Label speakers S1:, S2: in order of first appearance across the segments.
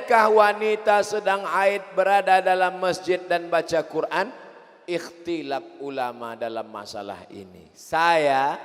S1: Bolehkah wanita sedang haid berada dalam masjid dan baca Quran? Ikhtilaf ulama dalam masalah ini. Saya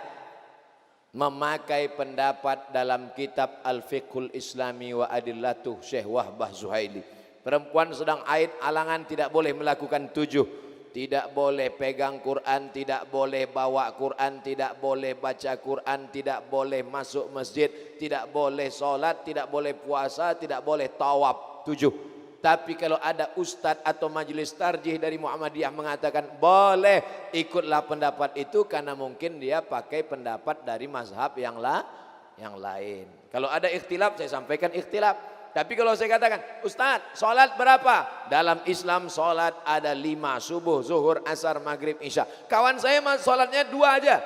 S1: memakai pendapat dalam kitab Al-Fiqhul Islami wa Adillatuh Syekh Wahbah Zuhaili. Perempuan sedang haid halangan tidak boleh melakukan 7. Tidak boleh pegang Quran, tidak boleh bawa Quran, tidak boleh baca Quran, tidak boleh masuk masjid, tidak boleh sholat, tidak boleh puasa, tidak boleh tawaf. 7. Tapi kalau ada ustadz atau majelis tarjih dari Muhammadiyah mengatakan boleh, ikutlah pendapat itu karena mungkin dia pakai pendapat dari mazhab yang lain. Kalau ada ikhtilaf saya sampaikan ikhtilaf. Tapi kalau saya katakan, Ustadz, sholat berapa? Dalam Islam sholat ada 5, subuh, zuhur, asar, maghrib, isya. Kawan saya sholatnya 2 aja.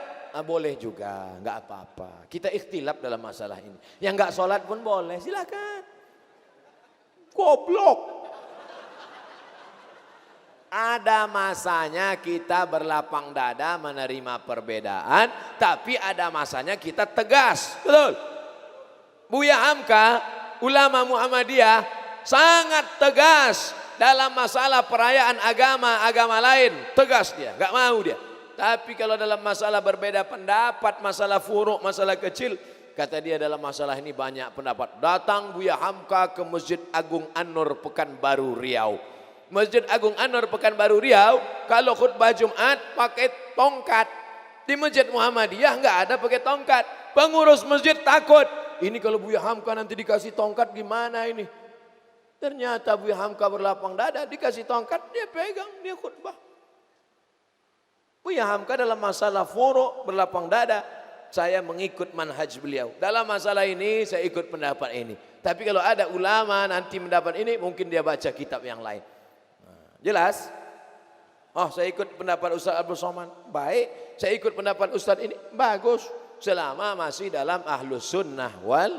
S1: Boleh juga, nggak apa-apa. Kita ikhtilaf dalam masalah ini. Yang nggak sholat pun boleh, silakan. Goblok. Ada masanya kita berlapang dada menerima perbedaan, tapi ada masanya kita tegas. Betul? Buya Hamka, ulama Muhammadiyah sangat tegas dalam masalah perayaan agama lain, tegas dia, nggak mau dia. Tapi kalau dalam masalah berbeda pendapat, masalah furuk, masalah kecil, kata dia dalam masalah ini banyak pendapat. Datang Buya Hamka ke Masjid Agung An-Nur Pekanbaru Riau. Masjid Agung An-Nur Pekanbaru Riau kalau khutbah Jumat pakai tongkat. Di Masjid Muhammadiyah nggak ada pakai tongkat. Pengurus masjid takut. Ini kalau Buya Hamka nanti dikasih tongkat gimana ini? Ternyata Buya Hamka berlapang dada, dikasih tongkat, dia pegang, dia khutbah. Buya Hamka dalam masalah furuk berlapang dada, saya mengikut manhaj beliau. Dalam masalah ini saya ikut pendapat ini. Tapi kalau ada ulama nanti mendapat ini, mungkin dia baca kitab yang lain. Jelas? Oh, saya ikut pendapat Ustaz Abdul Somad. Baik, saya ikut pendapat Ustaz ini. Bagus. Selama masih dalam ahlus sunnah wal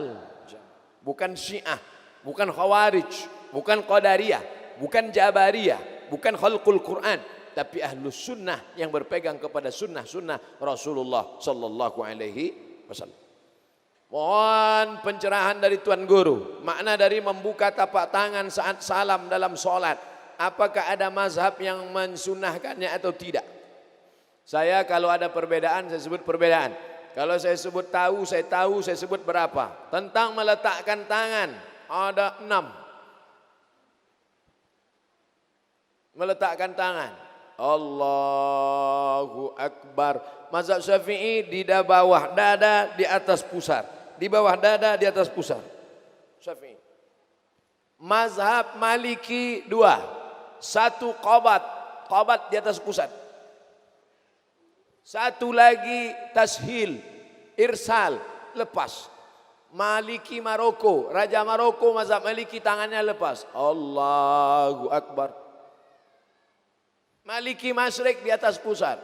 S1: jamaah. Bukan syiah, bukan khawarij, bukan qadariyah, bukan jabariyah, bukan khalqul Quran, tapi ahlus sunnah yang berpegang kepada sunnah-sunnah Rasulullah sallallahu alaihi wasallam. Mohon pencerahan dari Tuan Guru, makna dari membuka tapak tangan saat salam dalam sholat. Apakah ada mazhab yang mensunahkannya atau tidak? Saya kalau ada perbedaan saya sebut perbedaan. Kalau saya sebut tahu, saya sebut berapa. Tentang meletakkan tangan, ada 6. Meletakkan tangan. Allahu Akbar. Mazhab Syafi'i di bawah dada, di atas pusar. Di bawah dada, di atas pusar. Syafi'i. Mazhab Maliki 2. 1 qabat. Qabat di atas pusat. 1 lagi tashil, irsal, lepas. Maliki Maroko, Raja Maroko mazhab Maliki tangannya lepas. Allahu Akbar. Maliki Masyrik di atas pusat.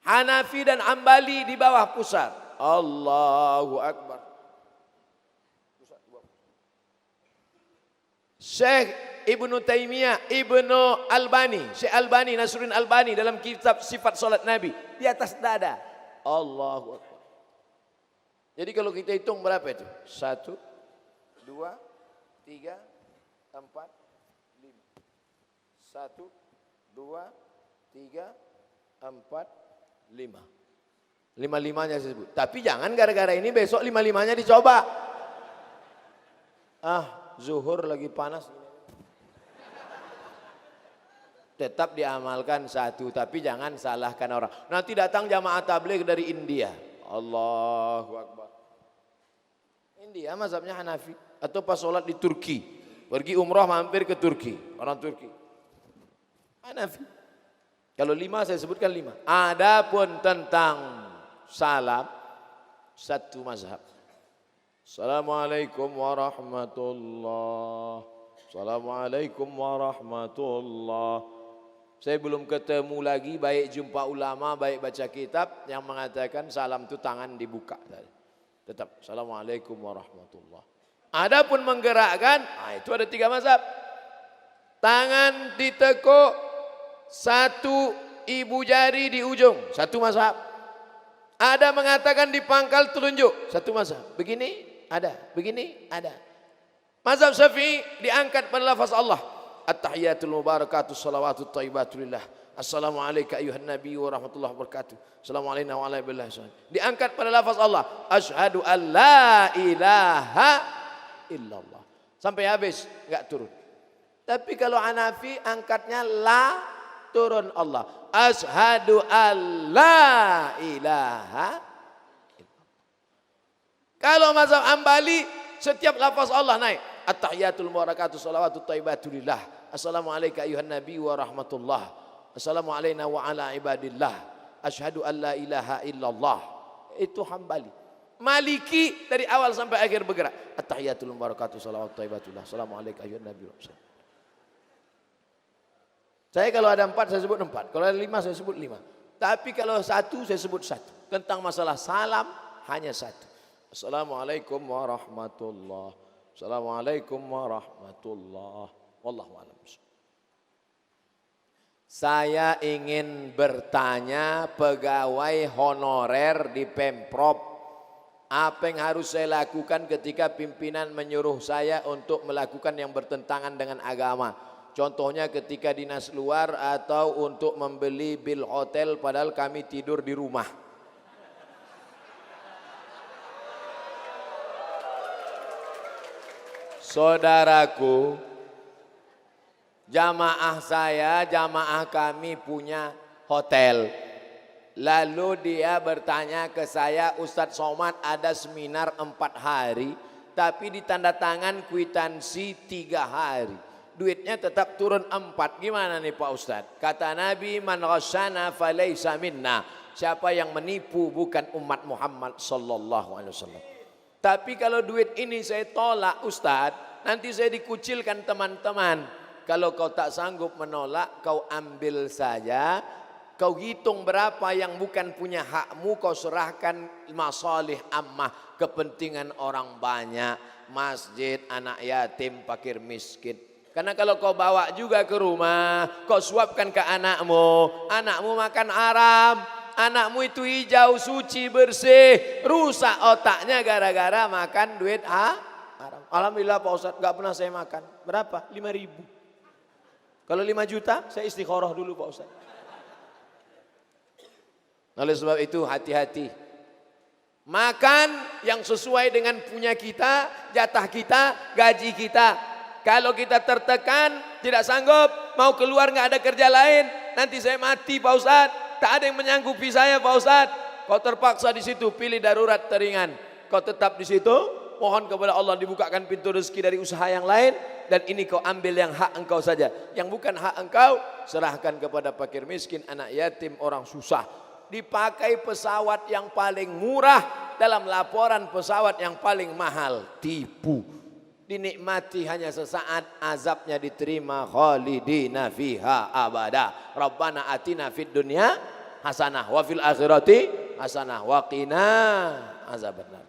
S1: Hanafi dan Hambali di bawah pusat. Allahu Akbar. Syekh Ibnu Taimiyah, Ibnu Albani, Syekh Albani, Nasruddin Albani dalam kitab Sifat Salat Nabi di atas dada. Allahu Akbar. Jadi kalau kita hitung berapa itu? 1, 2, 3, 4, 5. 1, 2, 3, 4, 5. 5-5-nya saya sebut. Tapi jangan gara-gara ini besok 5-5-nya dicoba. Zuhur lagi panas. Tetap diamalkan 1, tapi jangan salahkan orang. Nanti datang jamaah tabligh dari India. Allahu Akbar. India mazhabnya Hanafi. Atau pas sholat di Turki. Pergi umrah mampir ke Turki. Orang Turki. Hanafi. Kalau 5 saya sebutkan 5. Adapun tentang salam, 1 mazhab. Assalamualaikum warahmatullahi. Assalamualaikum warahmatullahi. Saya belum ketemu lagi baik jumpa ulama, baik baca kitab yang mengatakan salam itu tangan dibuka. Tetap Assalamualaikum warahmatullahi. Adapun menggerakkan, itu ada 3 mazhab. Tangan ditekuk, 1 ibu jari di ujung, 1 mazhab. Ada mengatakan dipangkal telunjuk, 1 mazhab. Begini ada, begini ada. Mazhab Syafi'i diangkat pada lafaz Allah. At-tahiyatul mubarakatuh salawatut thayyibatulillah. Assalamualaikum ayuhan nabi wa rahmatullahi wabarakatuh. Assalamualaikum wa ala diangkat pada lafaz Allah. Asyhadu an la ilaha illallah. Sampai habis enggak turun. Tapi kalau Hanafi angkatnya la turun Allah. Asyhadu an la ilaha illallah. Kalau mazhab Hambali setiap lafaz Allah naik. At-tahiyatul mubarakatuh salawatut thayyibatulillah. Assalamualaikum ayuhan nabi wa rahmatullah. Assalamualaikum wa ala ibadillah. Asyhadu an la ilaha illallah. Itu Hambali. Maliki dari awal sampai akhir bergerak. At-tahiyatul mubarakatuh salawatut thayyibatulillah. Assalamualaikum ayuhan nabi wa rahmatullah. Saya kalau ada 4 saya sebut 4. Kalau ada 5 saya sebut 5. Tapi kalau 1 saya sebut 1. Tentang masalah salam hanya 1. Assalamualaikum warahmatullahi. Assalamualaikum warahmatullahi. Wallahu a'lam. Saya ingin bertanya pegawai honorer di Pemprov, apa yang harus saya lakukan ketika pimpinan menyuruh saya untuk melakukan yang bertentangan dengan agama? Contohnya ketika dinas luar atau untuk membeli bil hotel padahal kami tidur di rumah. Saudaraku, jamaah saya, jamaah kami punya hotel. Lalu dia bertanya ke saya, Ustadz Somad ada seminar 4 hari, tapi ditanda tangan kwitansi 3 hari. Duitnya tetap turun 4. Gimana nih Pak Ustadz? Kata Nabi, man ghasyana falaysa minna. Siapa yang menipu bukan umat Muhammad sallallahu alaihi wasallam. Tapi kalau duit ini saya tolak Ustadz, nanti saya dikucilkan teman-teman. Kalau kau tak sanggup menolak, kau ambil saja. Kau hitung berapa yang bukan punya hakmu, kau serahkan masalih ammah, kepentingan orang banyak, masjid, anak yatim, fakir miskin. Karena kalau kau bawa juga ke rumah, kau suapkan ke anakmu, anakmu makan haram. Anakmu itu hijau, suci, bersih, rusak otaknya gara-gara makan duit haram. Alhamdulillah Pak Ustadz, gak pernah saya makan. Berapa? 5.000. Kalau 5 juta, saya istikharah dulu Pak Ustadz. Oleh sebab itu hati-hati. Makan yang sesuai dengan punya kita, jatah kita, gaji kita. Kalau kita tertekan, tidak sanggup, mau keluar gak ada kerja lain, nanti saya mati Pak Ustadz. Tak ada yang menyanggupi saya Pak Ustadz. Kau terpaksa di situ, pilih darurat teringan. Kau tetap di situ, mohon kepada Allah dibukakan pintu rezeki dari usaha yang lain. Dan ini kau ambil yang hak engkau saja. Yang bukan hak engkau, serahkan kepada fakir miskin, anak yatim, orang susah. Dipakai pesawat yang paling murah, dalam laporan pesawat yang paling mahal. Tipu. Dinikmati hanya sesaat, azabnya diterima, khalidina fiha abada. Rabbana atina fid dunya hasanah wa fil akhirati hasanah wa qina azabannar.